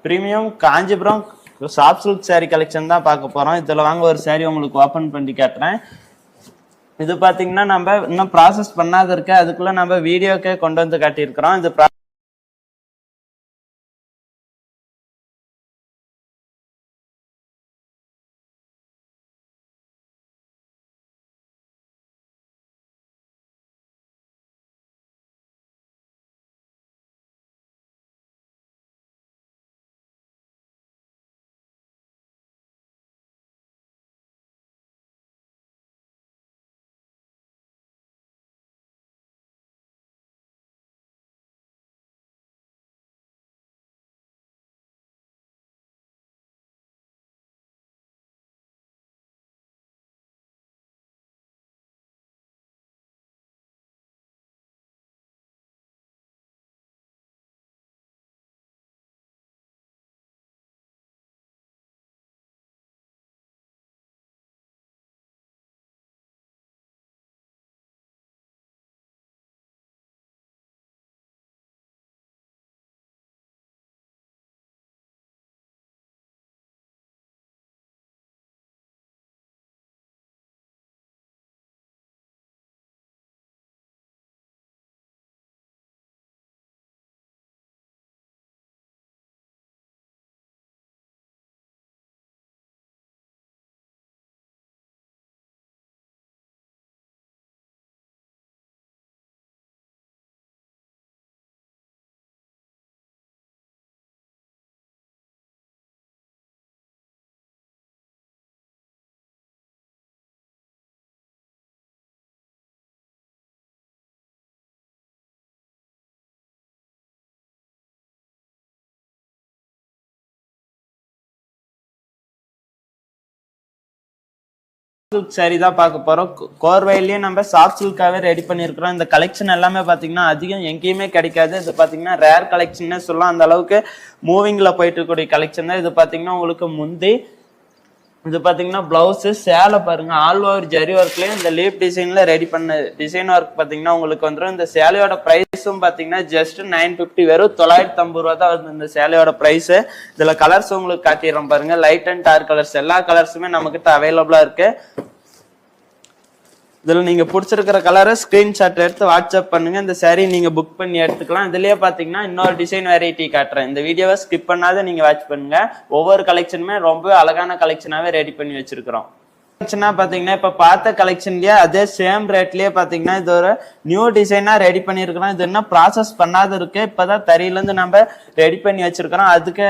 Premium Kanchipuram soft silk sorry collection தான் பார்க்க போறோம். இதுல வாங்க ஒரு சாரி உங்களுக்கு ஓபன் பண்ணி காட்டுறேன். இது பாத்தீங்கன்னா நம்ம இன்னும் ப்ராசஸ் பண்ணாத இருக்கு, அதுக்குள்ள நம்ம வீடியோக்கே கொண்டு வந்து காட்டியிருக்கிறோம். இது சில்க் சாரி தான் பார்க்க போறோம். கோர்வையிலேயே நம்ம சாஃப்ட் சில்காவே ரெடி பண்ணியிருக்கிறோம். இந்த கலெக்ஷன் எல்லாமே பாத்தீங்கன்னா அதிகம் எங்கேயுமே கிடைக்காது. இது பாத்தீங்கன்னா ரேர் கலெக்ஷன் சொல்லலாம். அந்த அளவுக்கு மூவிங்ல போயிட்டு இருக்கக்கூடிய கலெக்ஷன் தான். இது பாத்தீங்கன்னா உங்களுக்கு முந்தி, இது பாத்தீங்கன்னா பிளவுஸ், சேலை பாருங்க ஆல் ஓவர் ஜரி ஒர்க்லயும் இந்த லீப் டிசைன்ல ரெடி பண்ண டிசைன் ஒர்க் பாத்தீங்கன்னா உங்களுக்கு வந்துடும். இந்த சேலையோட பிரைஸும் பாத்தீங்கன்னா ஜஸ்ட் 950, வெறும் 950 ரூபா தான் வருது இந்த சேலையோட பிரைஸ். இதுல கலர்ஸ் உங்களுக்கு காட்டிடுறோம் பாருங்க. லைட் அண்ட் டார்க் கலர்ஸ் எல்லா கலர்ஸுமே நம்ம கிட்ட அவைலபிளா இருக்கு. இதுல நீங்க பிடிச்சிருக்கிற கலரை ஸ்கிரீன்ஷாட் எடுத்து வாட்ஸ்அப் பண்ணுங்க. இந்த சாரி நீங்க புக் பண்ணி எடுத்துக்கலாம். இதுலயே பாத்தீங்கன்னா இன்னொரு டிசைன் வெரைட்டி காட்டுறேன். இந்த வீடியோவை ஸ்கிப் பண்ணாத நீங்க வாட்ச் பண்ணுங்க. ஒவ்வொரு கலெக்ஷனுமே ரொம்ப அழகான கலெக்ஷனாவே ரெடி பண்ணி வச்சிருக்கிறோம். கலெக்ஷனா பாத்தீங்கன்னா இப்ப பார்த்த கலெக்ஷன்லயே அதே சேம் ரேட்லயே பாத்தீங்கன்னா இது ஒரு நியூ டிசைனா ரெடி பண்ணிருக்கிறோம். இது இன்னும் ப்ராசஸ் பண்ணாத இருக்கு, இப்பதான் தறியில இருந்து நம்ம ரெடி பண்ணி வச்சிருக்கிறோம். அதுக்கு